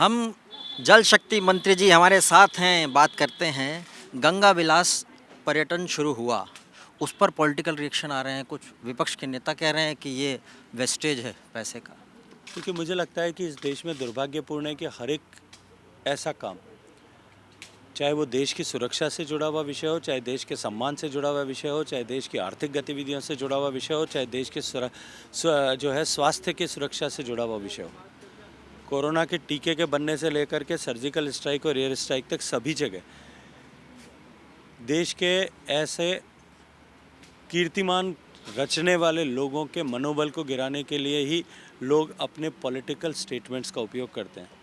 हम जल शक्ति मंत्री जी हमारे साथ हैं, बात करते हैं। गंगा विलास पर्यटन शुरू हुआ, उस पर पॉलिटिकल रिएक्शन आ रहे हैं। कुछ विपक्ष के नेता कह रहे हैं कि ये वेस्टेज है पैसे का। क्योंकि मुझे लगता है कि इस देश में दुर्भाग्यपूर्ण है कि हर एक ऐसा काम, चाहे वो देश की सुरक्षा से जुड़ा हुआ विषय हो, चाहे देश के सम्मान से जुड़ा हुआ विषय हो, चाहे देश की आर्थिक गतिविधियों से जुड़ा हुआ विषय हो, चाहे देश के जो है स्वास्थ्य की सुरक्षा से जुड़ा हुआ विषय हो, कोरोना के टीके के बनने से लेकर के सर्जिकल स्ट्राइक और एयर स्ट्राइक तक सभी जगह देश के ऐसे कीर्तिमान रचने वाले लोगों के मनोबल को गिराने के लिए ही लोग अपने पॉलिटिकल स्टेटमेंट्स का उपयोग करते हैं।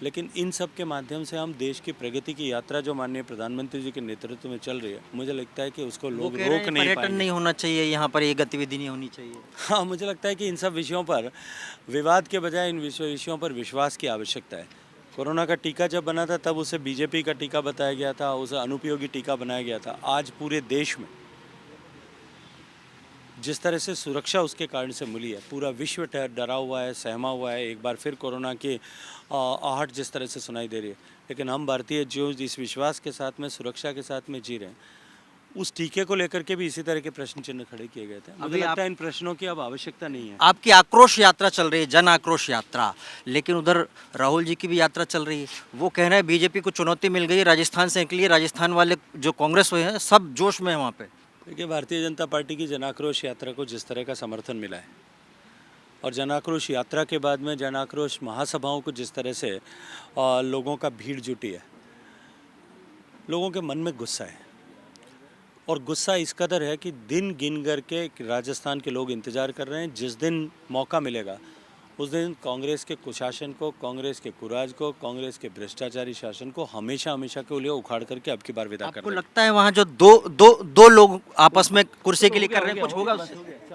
लेकिन इन सब के माध्यम से हम देश की प्रगति की यात्रा जो माननीय प्रधानमंत्री जी के नेतृत्व में चल रही है, मुझे लगता है कि उसको लोग रोक नहीं पर्यटन पाएंगे। नहीं होना चाहिए यहाँ पर, ये गतिविधि नहीं होनी चाहिए। हाँ, मुझे लगता है कि इन सब विषयों पर विवाद के बजाय इन विषयों पर विश्वास की आवश्यकता है। कोरोना का टीका जब बना था तब उसे बीजेपी का टीका बताया गया था, उसे अनुपयोगी टीका बनाया गया था। आज पूरे देश में जिस तरह से सुरक्षा उसके कारण से मिली है, पूरा विश्व डरा हुआ है, सहमा हुआ है। एक बार फिर कोरोना की आहट जिस तरह से सुनाई दे रही है, लेकिन हम भारतीय जो इस विश्वास के साथ में, सुरक्षा के साथ में जी रहे हैं, उस टीके को लेकर के भी इसी तरह के प्रश्न चिन्ह खड़े किए गए थे। मुझे लगता है इन प्रश्नों की अब आवश्यकता नहीं है। आपकी आक्रोश यात्रा चल रही है, जन आक्रोश यात्रा, लेकिन उधर राहुल जी की भी यात्रा चल रही है। वो कह रहे हैं बीजेपी को चुनौती मिल गई, राजस्थान से निकली है। राजस्थान वाले जो कांग्रेस हुए हैं सब जोश में है वहाँ पे। देखिए, भारतीय जनता पार्टी की जन आक्रोश यात्रा को जिस तरह का समर्थन मिला है और जन आक्रोश यात्रा के बाद में जन आक्रोश महासभाओं को जिस तरह से लोगों का भीड़ जुटी है, लोगों के मन में गुस्सा है। और गुस्सा इस कदर है कि दिन गिन करके राजस्थान के लोग इंतज़ार कर रहे हैं। जिस दिन मौका मिलेगा उस दिन कांग्रेस के कुशासन को, कांग्रेस के कुराज को, कांग्रेस के भ्रष्टाचारी शासन को हमेशा हमेशा के लिए उखाड़ करके अब की बार विदा कर आपको देंगे। लगता है वहाँ जो दो लोग आपस में कुर्सी के लिए कर रहे हैं, कुछ होगा उससे?